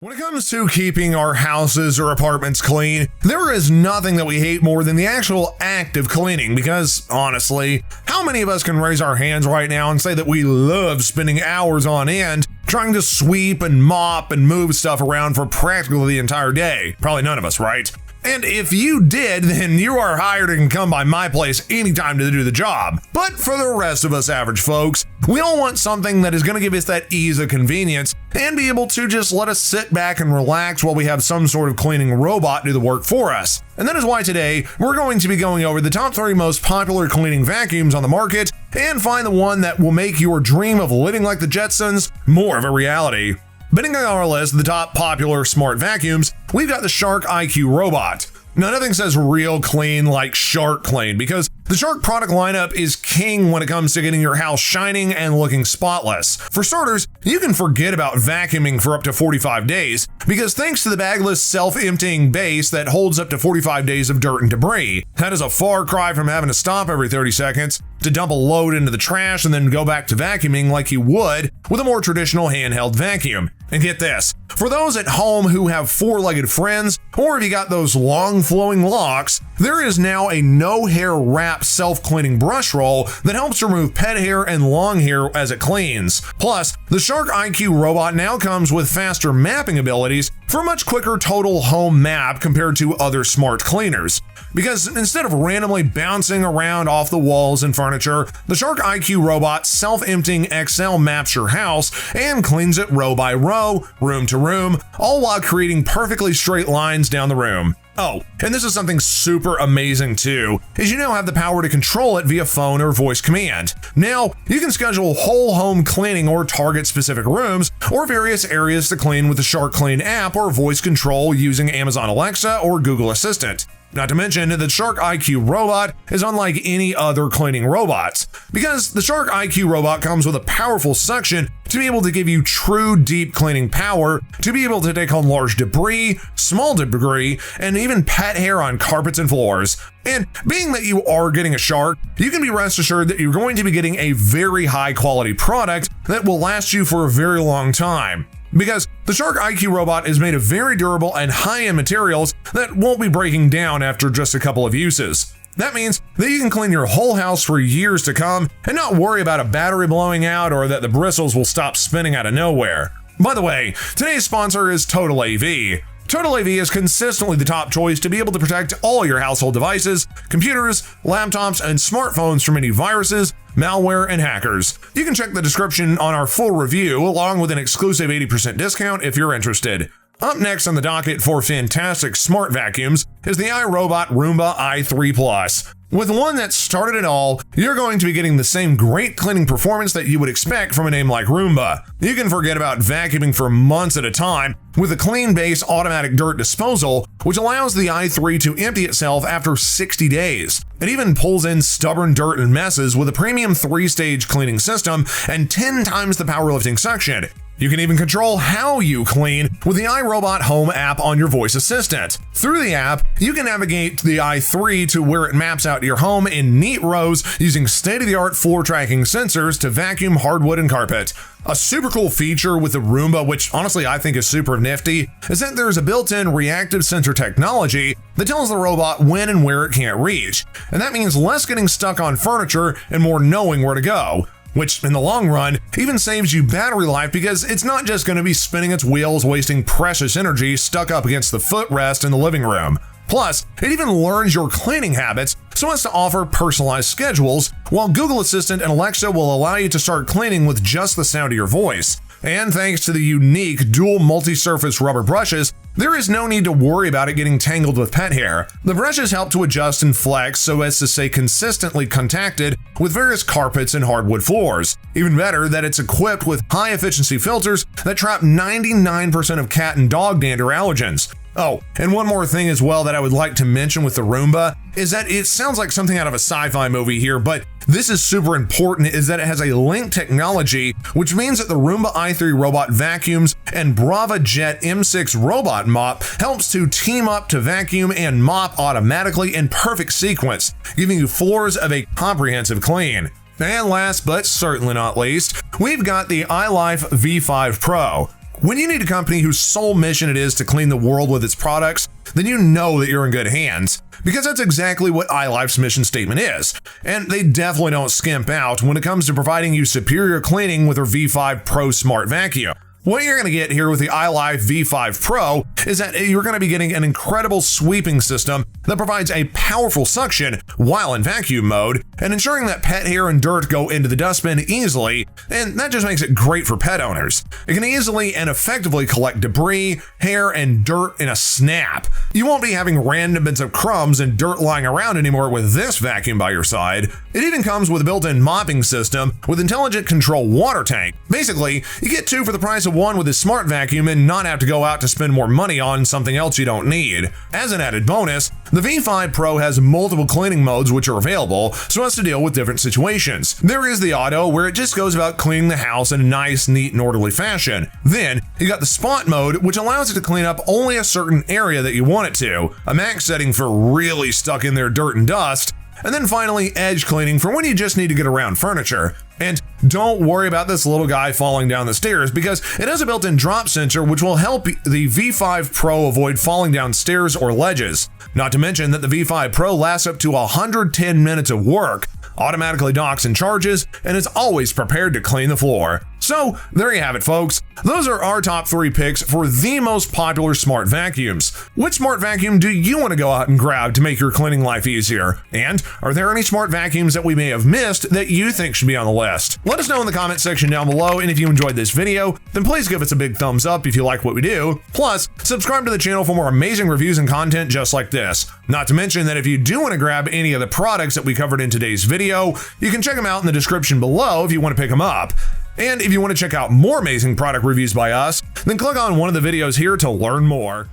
When it comes to keeping our houses or apartments clean, there is nothing that we hate more than the actual act of cleaning because, honestly, how many of us can raise our hands right now and say that we love spending hours on end trying to sweep and mop and move stuff around for practically the entire day? Probably none of us, right? And if you did, then you are hired and can come by my place anytime to do the job. But for the rest of us average folks, we all want something that is going to give us that ease of convenience and be able to just let us sit back and relax while we have some sort of cleaning robot do the work for us. And that is why today we're going to be going over the top 3 most popular cleaning vacuums on the market and find the one that will make your dream of living like the Jetsons more of a reality. Beginning on our list of the top popular smart vacuums, we've got the Shark IQ Robot. Now, nothing says real clean like Shark clean because the Shark product lineup is king when it comes to getting your house shining and looking spotless. For starters, you can forget about vacuuming for up to 45 days because thanks to the bagless self-emptying base that holds up to 45 days of dirt and debris. That is a far cry from having to stop every 30 seconds to dump a load into the trash and then go back to vacuuming like you would with a more traditional handheld vacuum. And get this, for those at home who have 4-legged friends, or if you got those long flowing locks, there is now a no-hair wrap self-cleaning brush roll that helps remove pet hair and long hair as it cleans. Plus, the Shark IQ Robot now comes with faster mapping abilities for a much quicker total home map compared to other smart cleaners. Because instead of randomly bouncing around off the walls and furniture, the Shark IQ Robot self-emptying XL maps your house and cleans it row by row, room to room, all while creating perfectly straight lines down the room. Oh, and this is something super amazing too, is you now have the power to control it via phone or voice command. Now, you can schedule whole home cleaning or target specific rooms or various areas to clean with the Shark Clean app or voice control using Amazon Alexa or Google Assistant. Not to mention that the Shark IQ Robot is unlike any other cleaning robots, because the Shark IQ Robot comes with a powerful suction to be able to give you true deep cleaning power, to be able to take on large debris, small debris, and even pet hair on carpets and floors. And being that you are getting a Shark, you can be rest assured that you're going to be getting a very high quality product that will last you for a very long time. Because the Shark IQ Robot is made of very durable and high-end materials that won't be breaking down after just a couple of uses. That means that you can clean your whole house for years to come and not worry about a battery blowing out or that the bristles will stop spinning out of nowhere. By the way, today's sponsor is Total AV. Total AV is consistently the top choice to be able to protect all your household devices, computers, laptops, and smartphones from any viruses, malware, and hackers. You can check the description on our full review along with an exclusive 80% discount if you're interested. Up next on the docket for fantastic smart vacuums is the iRobot Roomba i3 Plus. With one that started it all, you're going to be getting the same great cleaning performance that you would expect from a name like Roomba. You can forget about vacuuming for months at a time with a clean base automatic dirt disposal, which allows the i3 to empty itself after 60 days. It even pulls in stubborn dirt and messes with a premium 3-stage cleaning system and 10 times the powerlifting suction. You can even control how you clean with the iRobot Home app on your voice assistant. Through the app, you can navigate the i3 to where it maps out your home in neat rows using state-of-the-art floor tracking sensors to vacuum hardwood and carpet. A super cool feature with the Roomba, which honestly I think is super nifty, is that there's a built-in reactive sensor technology that tells the robot when and where it can't reach. And that means less getting stuck on furniture and more knowing where to go. Which, in the long run, even saves you battery life because it's not just going to be spinning its wheels wasting precious energy stuck up against the footrest in the living room. Plus, it even learns your cleaning habits so as to offer personalized schedules, while Google Assistant and Alexa will allow you to start cleaning with just the sound of your voice. And thanks to the unique dual multi-surface rubber brushes, there is no need to worry about it getting tangled with pet hair. The brushes help to adjust and flex so as to stay consistently contacted with various carpets and hardwood floors. Even better that it's equipped with high-efficiency filters that trap 99% of cat and dog dander allergens. Oh, and one more thing as well that I would like to mention with the Roomba is that it sounds like something out of a sci-fi movie here, but this is super important, is that it has a link technology, which means that the Roomba i3 Robot vacuums and Brava Jet M6 Robot Mop helps to team up to vacuum and mop automatically in perfect sequence, giving you floors of a comprehensive clean. And last but certainly not least, we've got the Ilife V5 Pro. When you need a company whose sole mission it is to clean the world with its products, then you know that you're in good hands, because that's exactly what Ilife's mission statement is, and they definitely don't skimp out when it comes to providing you superior cleaning with their V5 Pro Smart Vacuum. What you're going to get here with the Ilife V5 Pro is that you're going to be getting an incredible sweeping system that provides a powerful suction while in vacuum mode and ensuring that pet hair and dirt go into the dustbin easily, and that just makes it great for pet owners. It can easily and effectively collect debris, hair, and dirt in a snap. You won't be having random bits of crumbs and dirt lying around anymore with this vacuum by your side. It even comes with a built-in mopping system with intelligent control water tank. Basically, you get two for the price of one with this smart vacuum and not have to go out to spend more money on something else you don't need. As an added bonus, the V5 Pro has multiple cleaning modes which are available so as to deal with different situations. There is the auto, where it just goes about cleaning the house in a nice, neat, and orderly fashion. Then you got the spot mode, which allows it to clean up only a certain area that you want it to, a max setting for really stuck in there dirt and dust. And then finally, edge cleaning for when you just need to get around furniture. And don't worry about this little guy falling down the stairs, because it has a built-in drop sensor which will help the V5 Pro avoid falling down stairs or ledges. Not to mention that the V5 Pro lasts up to 110 minutes of work, automatically docks and charges, and is always prepared to clean the floor. So there you have it, folks. Those are our top 3 picks for the most popular smart vacuums. Which smart vacuum do you want to go out and grab to make your cleaning life easier? And are there any smart vacuums that we may have missed that you think should be on the list? Let us know in the comment section down below, and if you enjoyed this video, then please give us a big thumbs up if you like what we do. Plus, subscribe to the channel for more amazing reviews and content just like this. Not to mention that if you do want to grab any of the products that we covered in today's video, you can check them out in the description below if you want to pick them up. And if you want to check out more amazing product reviews by us, then click on one of the videos here to learn more.